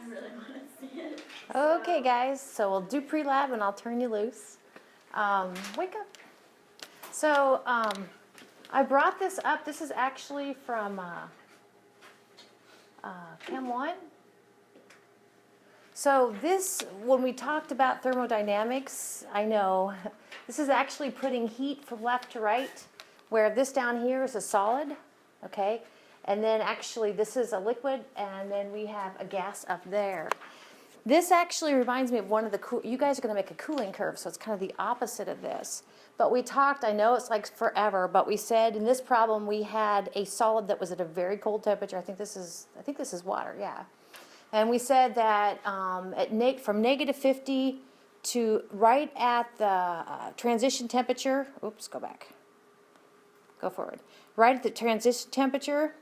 really want to see it. Okay, guys, so we'll do pre-lab and I'll turn you loose. Wake up. So I brought this up. This is actually from Chem 1. So this, when we talked about thermodynamics, I know, this is actually putting heat from left to right, where this down here is a solid, okay? And then actually this is a liquid, and then we have a gas up there. This actually reminds me of one of the, you guys are going to make a cooling curve, so it's kind of the opposite of this. But we talked, I know it's like forever, but we said in this problem we had a solid that was at a very cold temperature. I think this is water, yeah. And we said that from negative 50 to right at the transition temperature, oops, go back, go forward. Right at the transition temperature,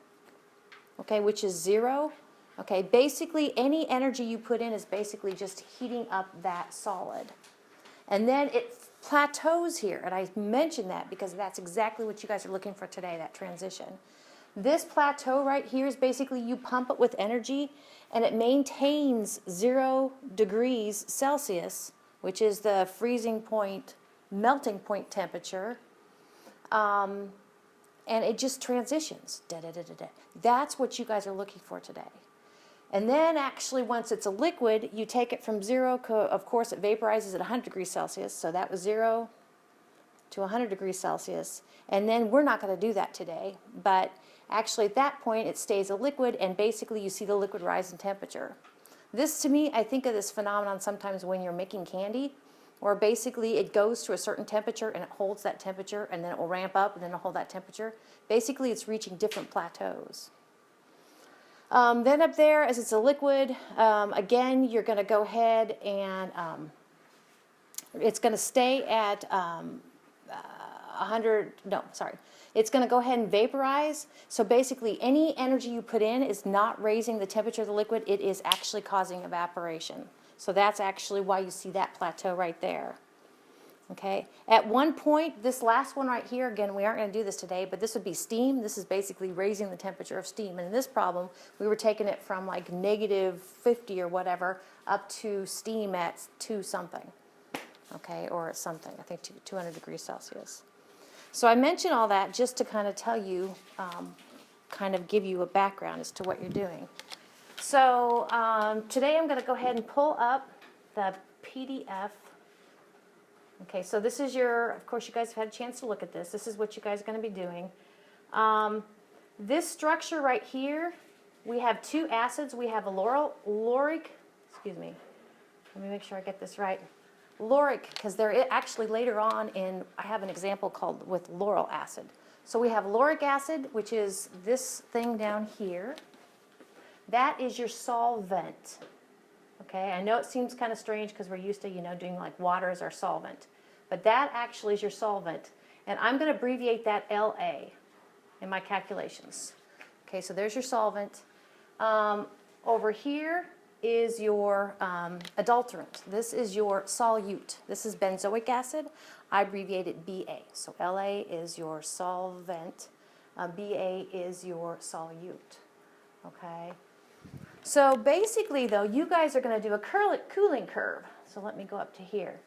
okay, which is 0, okay, basically any energy you put in is basically just heating up that solid. And then it plateaus here, and I mentioned that because that's exactly what you guys are looking for today, that transition. This plateau right here is basically you pump it with energy, and it maintains 0 degrees Celsius, which is the freezing point, melting point temperature, and it just transitions. Da, da, da, da, da. That's what you guys are looking for today. And then actually once it's a liquid, you take it from 0, of course it vaporizes at 100 degrees Celsius, so that was 0 to 100 degrees Celsius. And then we're not going to do that today, but actually at that point it stays a liquid, and basically you see the liquid rise in temperature. This, to me, I think of this phenomenon sometimes when you're making candy, where basically it goes to a certain temperature and it holds that temperature, and then it will ramp up and then it'll hold that temperature. Basically it's reaching different plateaus. Then up there, as it's a liquid, again, you're going to go ahead and it's going to stay at 100, no, sorry. It's going to go ahead and vaporize. So basically any energy you put in is not raising the temperature of the liquid. It is actually causing evaporation. So that's actually why you see that plateau right there. Okay. At one point, this last one right here, again, we aren't going to do this today, but this would be steam. This is basically raising the temperature of steam. And in this problem, we were taking it from like negative 50 or whatever up to steam at 2 something. Okay, or something, I think 200 degrees Celsius. So I mention all that just to kind of tell you, kind of give you a background as to what you're doing. So today I'm going to go ahead and pull up the PDF. Okay, so this is your, of course you guys have had a chance to look at this. This is what you guys are going to be doing. This structure right here, we have 2 acids. We have a lauric, excuse me, let me make sure I get this right. Lauric, because they're actually later on in, I have an example called with lauryl acid. So we have lauric acid, which is this thing down here. That is your solvent. Okay, I know it seems kind of strange because we're used to, doing like water as our solvent. But that actually is your solvent. And I'm going to abbreviate that LA in my calculations. Okay, so there's your solvent. Over here is your adulterant. This is your solute. This is benzoic acid. I abbreviate it BA. So LA is your solvent. BA is your solute. Okay. So basically, though, you guys are going to do a cooling curve. So let me go up to here.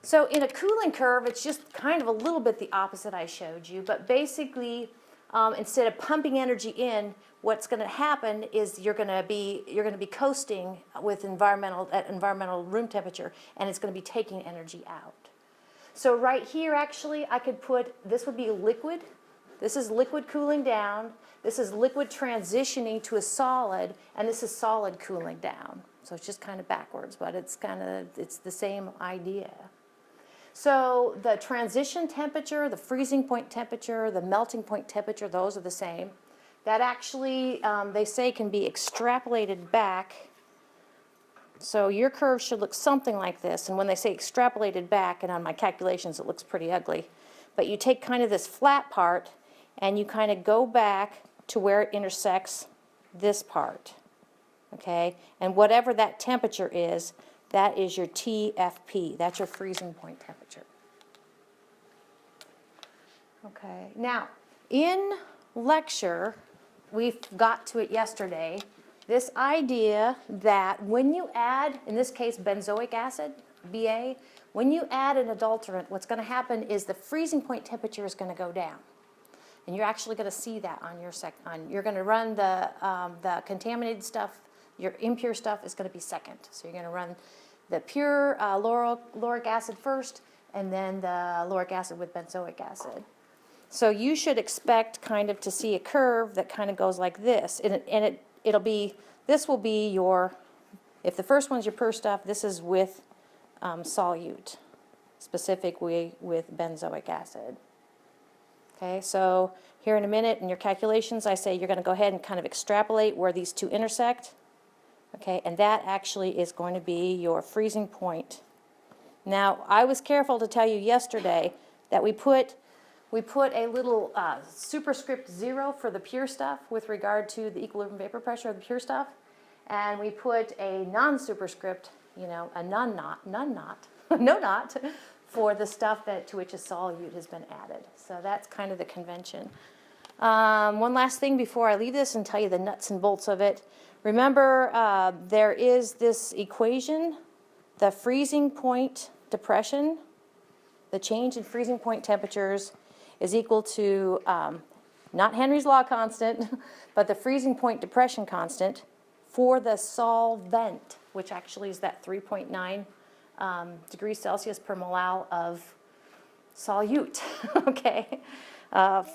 So in a cooling curve, it's just kind of a little bit the opposite I showed you. But basically, instead of pumping energy in, what's going to happen is you're going to be coasting with environmental room temperature, and it's going to be taking energy out. So right here, actually, I could put, this would be liquid. This is liquid cooling down. This is liquid transitioning to a solid, and this is solid cooling down. So it's just kind of backwards, but it's the same idea. So the transition temperature, the freezing point temperature, the melting point temperature, those are the same. That actually, they say, can be extrapolated back. So your curve should look something like this. And when they say extrapolated back, and on my calculations it looks pretty ugly, but you take kind of this flat part and you kind of go back to where it intersects this part. Okay? And whatever that temperature is, that is your TFP. That's your freezing point temperature. Okay. Now, in lecture, we got to it yesterday, This idea that when you add, in this case, benzoic acid, BA, when you add an adulterant, what's going to happen is the freezing point temperature is going to go down. And you're actually going to see that on your you're going to run the contaminated stuff, your impure stuff is going to be second. So you're going to run the pure lauric acid first, and then the lauric acid with benzoic acid. So you should expect kind of to see a curve that kind of goes like this. It'll be, this will be your, if the first one's your pure stuff, this is with solute, specifically with benzoic acid. Okay, so here in a minute in your calculations, I say you're going to go ahead and kind of extrapolate where these two intersect. Okay, and that actually is going to be your freezing point. Now, I was careful to tell you yesterday that we put a little superscript 0 for the pure stuff with regard to the equilibrium vapor pressure of the pure stuff, and we put a non-superscript, you know, a no not for the stuff to which a solute has been added. So that's kind of the convention. One last thing before I leave this and tell you the nuts and bolts of it. Remember, there is this equation, the freezing point depression, the change in freezing point temperatures is equal to, not Henry's law constant, but the freezing point depression constant for the solvent, which actually is that 3.9 degrees Celsius per molal of solute, okay,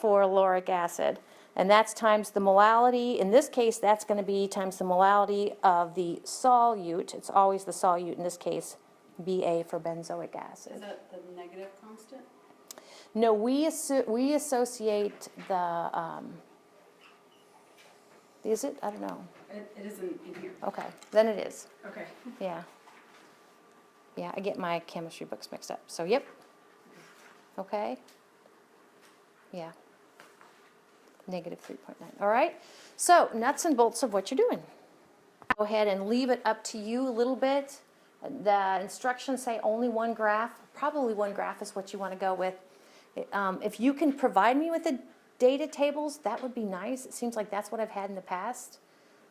for lauric acid. And that's times the molality. In this case, that's going to be times the molality of the solute. It's always the solute, in this case, BA for benzoic acid. Is that the negative constant? No, we associate the, is it? I don't know. It isn't in here. Okay, then it is. Okay. Yeah. Yeah, I get my chemistry books mixed up. So, yep. Okay. Yeah. Negative 3.9. All right. So, nuts and bolts of what you're doing. Go ahead and leave it up to you a little bit. The instructions say only one graph. Probably one graph is what you want to go with. If you can provide me with the data tables, that would be nice. It seems like that's what I've had in the past.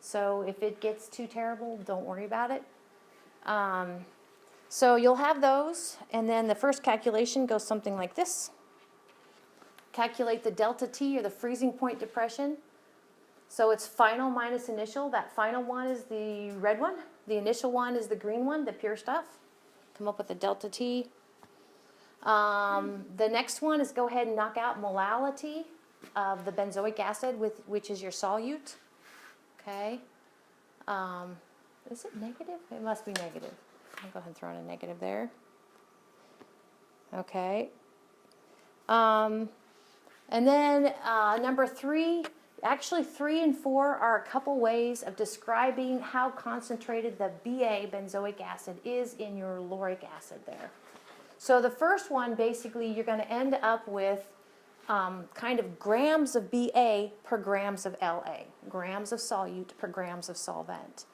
So if it gets too terrible, don't worry about it. So you'll have those, and then the first calculation goes something like this. Calculate the delta T, or the freezing point depression. So it's final minus initial. That final one is the red one. The initial one is the green one, the pure stuff. Come up with the delta T. The next one is go ahead and knock out molality of the benzoic acid, which is your solute. Okay. Is it negative? It must be negative. I'll go ahead and throw in a negative there. Okay. And then number 3, actually 3 and 4 are a couple ways of describing how concentrated the BA, benzoic acid, is in your lauric acid there. So the first one, basically, you're going to end up with kind of grams of BA per grams of LA, grams of solute per grams of solvent.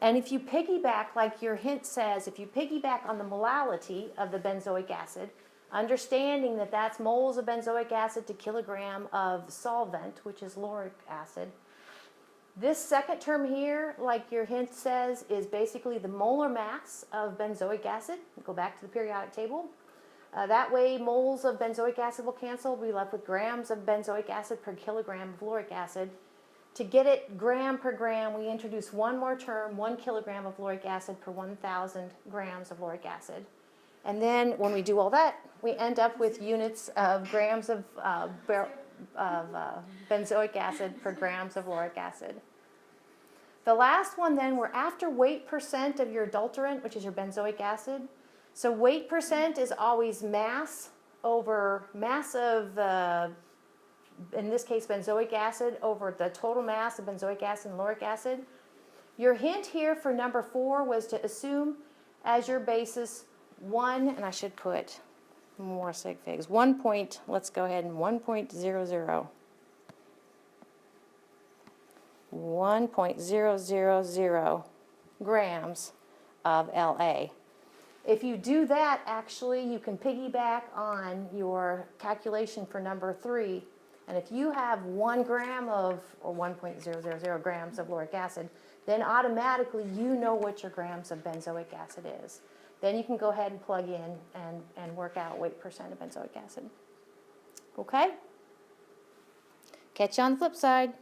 And if you piggyback, like your hint says, if you piggyback on the molality of the benzoic acid, understanding that that's moles of benzoic acid to kilogram of solvent, which is lauric acid, this second term here, like your hint says, is basically the molar mass of benzoic acid. Go back to the periodic table. That way, moles of benzoic acid will cancel. We'll be left with grams of benzoic acid per kilogram of lauric acid. To get it gram per gram, we introduce one more term, 1 kilogram of lauric acid per 1,000 grams of lauric acid. And then when we do all that, we end up with units of grams of benzoic acid per grams of lauric acid. The last one then, we're after weight percent of your adulterant, which is your benzoic acid. So weight percent is always mass over mass of, in this case, benzoic acid over the total mass of benzoic acid and lauric acid. Your hint here for number 4 was to assume as your basis 1, and I should put more sig figs, 1 point, let's go ahead and 1.00. 1.000 grams of LA. If you do that, actually, you can piggyback on your calculation for number 3 And if you have 1 gram of, or 1.000 grams of lauric acid, then automatically you know what your grams of benzoic acid is. Then you can go ahead and plug in and work out what percent of benzoic acid. Okay? Catch you on the flip side.